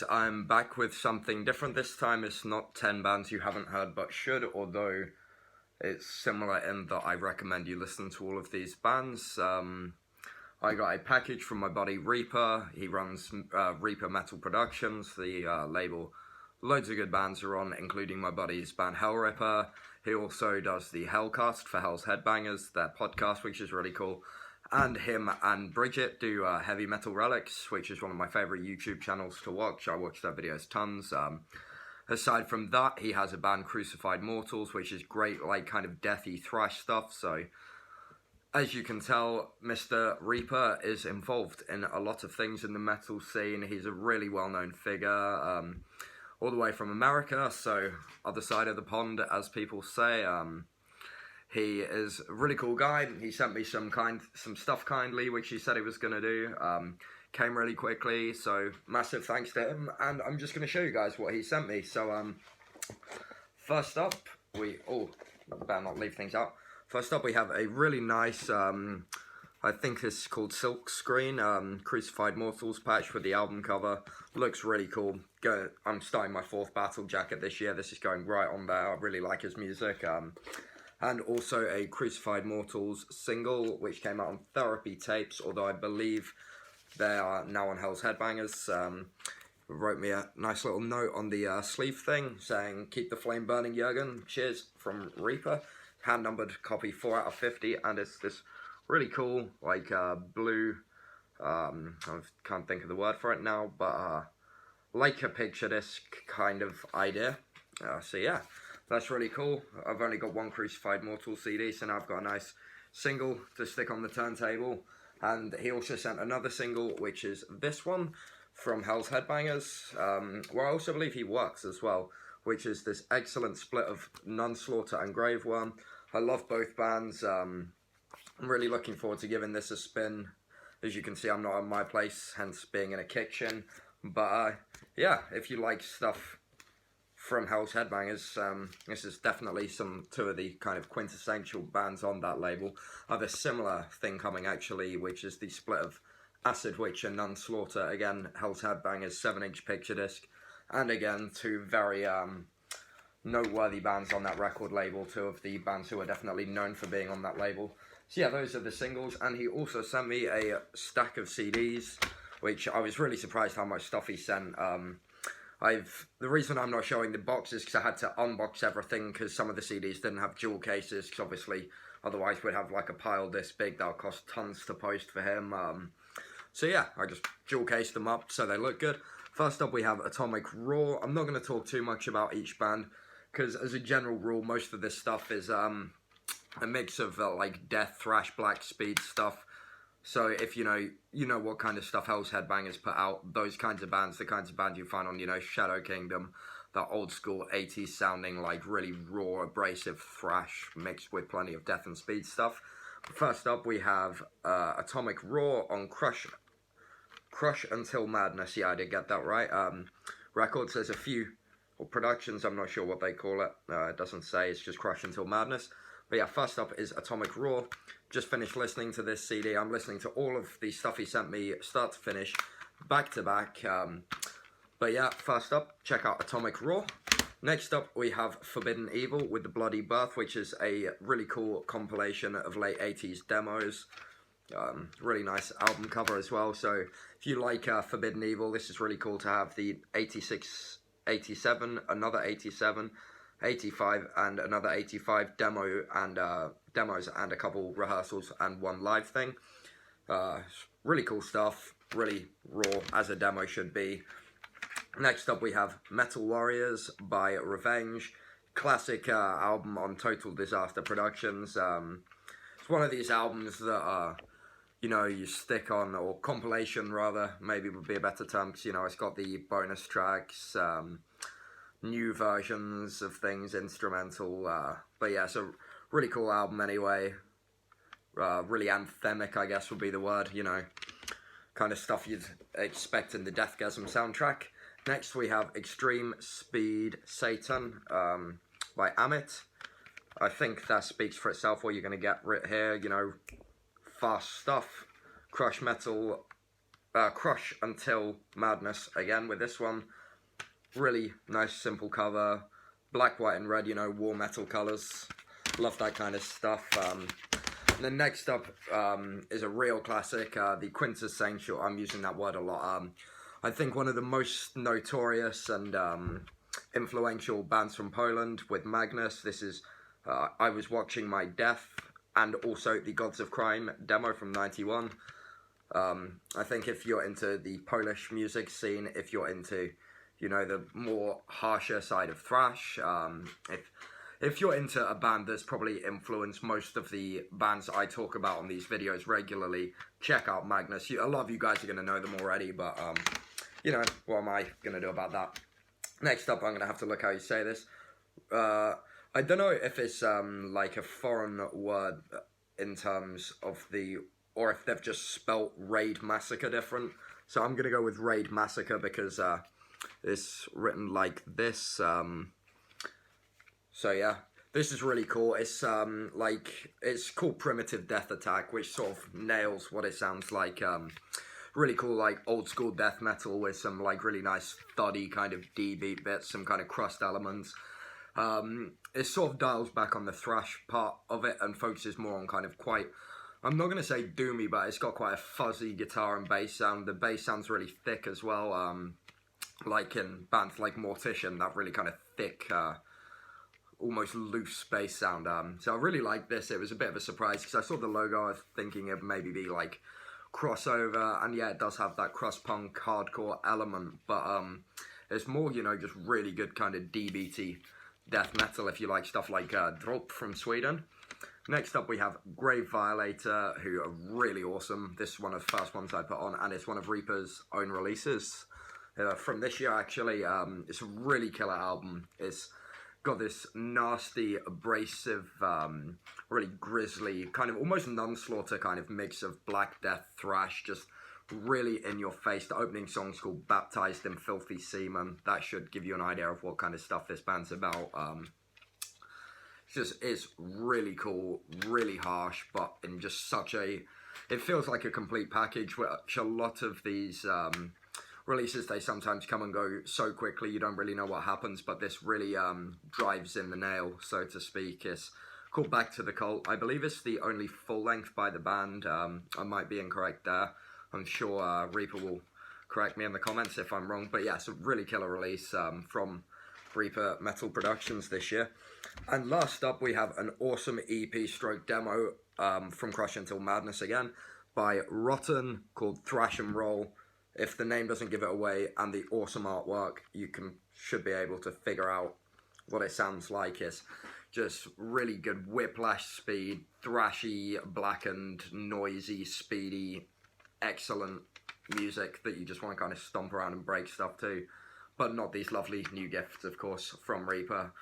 guys, I'm back with something different this time. It's not 10 bands you haven't heard but should, although it's similar in that I recommend you listen to all of these bands. I got a package from my buddy Reaper. He runs Reaper Metal Productions, the label loads of good bands are on, including my buddy's band Hellripper. He also does the Hellcast for Hell's Headbangers, their podcast, which is really cool. And him and Bridget do Heavy Metal Relics, which is one of my favourite YouTube channels to watch. I watch their videos tons. Aside from that, he has a band, Crucified Mortals, which is great, like, kind of deathy thrash stuff. So, as you can tell, Mr. Reaper is involved in a lot of things in the metal scene. He's a really well-known figure, all the way from America, so other side of the pond, as people say. He is a really cool guy. He sent me some stuff kindly, which he said he was going to do. Came really quickly, so massive thanks to him. And I'm just going to show you guys what he sent me. So, first up, better not leave things out. First up, we have a really nice, I think this is called Silk Screen, Crucified Mortals patch with the album cover. Looks really cool. I'm starting my 4th battle jacket this year. This is going right on there. I really like his music. And also a Crucified Mortals single, which came out on Therapy Tapes, although I believe they are now on Hell's Headbangers. Wrote me a nice little note on the sleeve thing, saying, "Keep the flame burning, Jurgen. Cheers," from Reaper. Hand-numbered copy 4 out of 50, and it's this really cool, like, blue, I can't think of the word for it now, but, like a picture disc kind of idea. So yeah. That's really cool. I've only got one Crucified Mortal CD, so now I've got a nice single to stick on the turntable. And he also sent another single, which is this one, from Hell's Headbangers, where I also believe he works as well, which is this excellent split of Nunslaughter and Graveworm. I love both bands. I'm really looking forward to giving this a spin. As you can see, I'm not at my place, hence being in a kitchen. But yeah, if you like stuff from Hell's Headbangers, this is definitely two of the kind of quintessential bands on that label. I have a similar thing coming actually, which is the split of Acid Witch and Nunslaughter. Again, Hell's Headbangers 7-inch picture disc, and again, two very noteworthy bands on that record label, two of the bands who are definitely known for being on that label. So yeah, those are the singles, and he also sent me a stack of CDs, which I was really surprised how much stuff he sent. The reason I'm not showing the box is because I had to unbox everything, because some of the CDs didn't have jewel cases, because obviously otherwise we'd have like a pile this big that would cost tons to post for him. So yeah, I just jewel cased them up so they look good. First up, we have Atomic Raw. I'm not going to talk too much about each band, because as a general rule, most of this stuff is a mix of like death, thrash, black speed stuff. So if you know what kind of stuff Hell's Headbangers put out, those kinds of bands, the kinds of bands you find on, Shadow Kingdom, that old school 80s sounding, like, really raw, abrasive thrash mixed with plenty of death and speed stuff. First up, we have Atomic Raw on Crush Until Madness. Yeah, I did get that right. Records, there's a few, or productions, I'm not sure what they call it. It doesn't say, it's just Crush Until Madness. But yeah, first up is Atomic Raw. Just finished listening to this CD. I'm listening to all of the stuff he sent me, start to finish, back to back. But yeah, first up, check out Atomic Raw. Next up, we have Forbidden Evil with The Bloody Birth, which is a really cool compilation of late 80s demos. Really nice album cover as well. So if you like Forbidden Evil, this is really cool to have the 86, 87, another 87, 85 and another 85 demos and a couple rehearsals and one live thing. Really cool stuff, really raw as a demo should be. Next up we have Metal Warriors by Revenge, classic album on Total Disaster Productions. It's one of these albums that you stick on, or compilation rather, maybe would be a better term, because it's got the bonus tracks, new versions of things, instrumental, but yeah, it's a really cool album anyway. Really anthemic, I guess would be the word, kind of stuff you'd expect in the Deathgasm soundtrack. Next we have Extreme Speed Satan by Amit. I think that speaks for itself, what you're going to get right here, fast stuff, crush metal Crush Until Madness again with this one. Really nice, simple cover. Black, white, and red, you know, war metal colours. Love that kind of stuff. And then next up is a real classic, the quintessential, I'm using that word a lot, I think one of the most notorious and influential bands from Poland with Magnus. This is I Was Watching My Death, and also the Gods of Crime demo from '91. I think if you're into the Polish music scene, if you're into, you know, the more harsher side of thrash, if you're into a band that's probably influenced most of the bands I talk about on these videos regularly, check out Magnus. A lot of you guys are going to know them already, but, you know, what am I going to do about that? Next up, I'm going to have to look how you say this. I don't know if it's, like a foreign word in terms of the, or if they've just spelt Raid Massacre different. So I'm going to go with Raid Massacre because, it's written like this. So yeah, this is really cool. It's it's called Primitive Death Attack, which sort of nails what it sounds like. Really cool, like old school death metal with some like really nice thuddy kind of D beat bits, some kind of crust elements. It sort of dials back on the thrash part of it and focuses more on kind of quite, I'm not going to say doomy, but it's got quite a fuzzy guitar and bass sound. The bass sounds really thick as well, like in bands like Mortician, that really kind of thick, almost loose bass sound. So I really like this. It was a bit of a surprise because I saw the logo, I was thinking it maybe be like crossover, and yeah, it does have that crust punk hardcore element, but it's more, you know, just really good kind of DBT death metal if you like stuff like Drop from Sweden. Next up we have Grave Violator, who are really awesome. This is one of the first ones I put on, and it's one of Reaper's own releases from this year actually. It's a really killer album. It's got this nasty, abrasive, really grisly, kind of almost non-slaughter kind of mix of Black Death thrash, just really in your face. The opening song's called Baptized in Filthy Semen. That should give you an idea of what kind of stuff this band's about. It's really cool, really harsh, but in just such a, it feels like a complete package, which a lot of these releases, they sometimes come and go so quickly you don't really know what happens, but this really drives in the nail, so to speak. It's called Back to the Cult. I believe it's the only full length by the band. I might be incorrect there. I'm sure Reaper will correct me in the comments if I'm wrong, but yeah, it's a really killer release from Reaper Metal Productions this year. And last up we have an awesome EP stroke demo from Crush Until Madness again by Rotten, called Thrash and Roll. If the name doesn't give it away, and the awesome artwork, you should be able to figure out what it sounds like. It's just really good whiplash speed, thrashy, blackened, noisy, speedy, excellent music that you just want to kind of stomp around and break stuff to. But not these lovely new gifts, of course, from Reaper.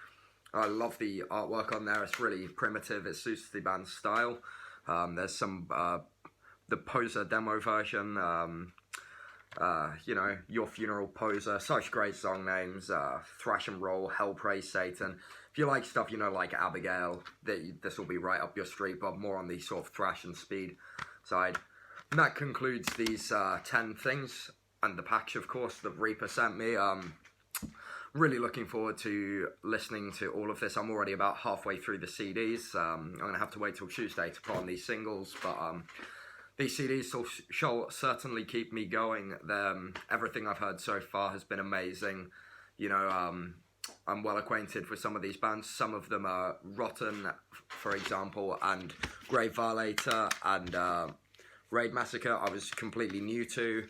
I love the artwork on there. It's really primitive. It suits the band's style. There's some, the Poser demo version, you know, Your Funeral Poser, such great song names, Thrash and Roll, Hell Praise Satan. If you like stuff, you know, like Abigail, this will be right up your street, but more on the sort of thrash and speed side. And that concludes these 10 things, and the patch, of course, that Reaper sent me. Really looking forward to listening to all of this. I'm already about halfway through the CDs. I'm going to have to wait till Tuesday to put on these singles, but these CDs shall certainly keep me going. Everything I've heard so far has been amazing. You know, I'm well acquainted with some of these bands. Some of them are Rotten, for example, and Grave Violator, and Raid Massacre I was completely new to.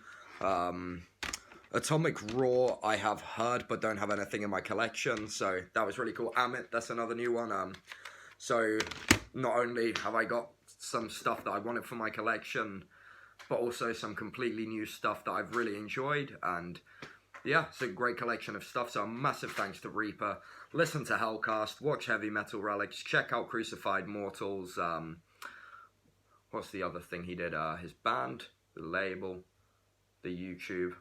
Atomic Raw I have heard but don't have anything in my collection, so that was really cool. Amit, that's another new one. So not only have I got some stuff that I wanted for my collection, but also some completely new stuff that I've really enjoyed, and yeah, it's a great collection of stuff. So a massive thanks to Reaper. Listen to Hellcast, watch Heavy Metal Relics, check out Crucified Mortals. What's the other thing he did? His band, the label, the YouTube.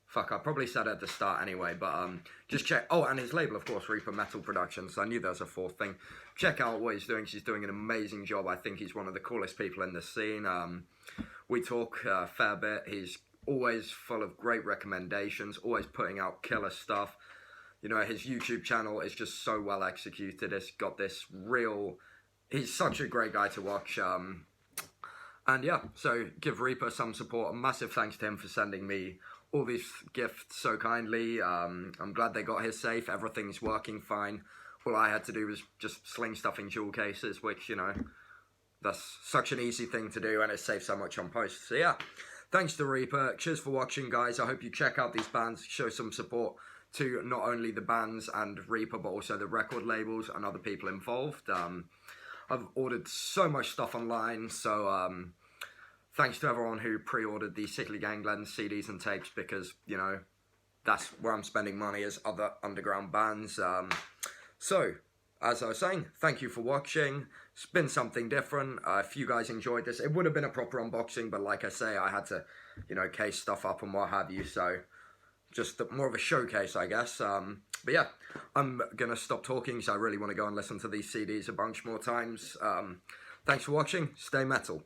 Fuck, I probably said it at the start anyway, but just check. Oh, and his label, of course, Reaper Metal Productions. I knew there was a fourth thing. Check out what he's doing. He's doing an amazing job. I think he's one of the coolest people in the scene. We talk a fair bit. He's always full of great recommendations, always putting out killer stuff. You know, his YouTube channel is just so well executed. It's got this real... He's such a great guy to watch. And yeah, so give Reaper some support. A massive thanks to him for sending me all these gifts so kindly. I'm glad they got here safe. Everything's working fine. All I had to do was just sling stuff in jewel cases, which, you know, that's such an easy thing to do, and it saves so much on post. So yeah, thanks to Reaper. Cheers for watching, guys. I hope you check out these bands, show some support to not only the bands and Reaper, but also the record labels and other people involved. I've ordered so much stuff online, so thanks to everyone who pre-ordered the Sickly Gangland CDs and tapes, because, you know, that's where I'm spending money, is other underground bands. So, as I was saying, thank you for watching. It's been something different. If you guys enjoyed this, it would have been a proper unboxing, but like I say, I had to, you know, case stuff up and what have you, so just more of a showcase, I guess. But yeah, I'm going to stop talking because I really want to go and listen to these CDs a bunch more times. Thanks for watching. Stay metal.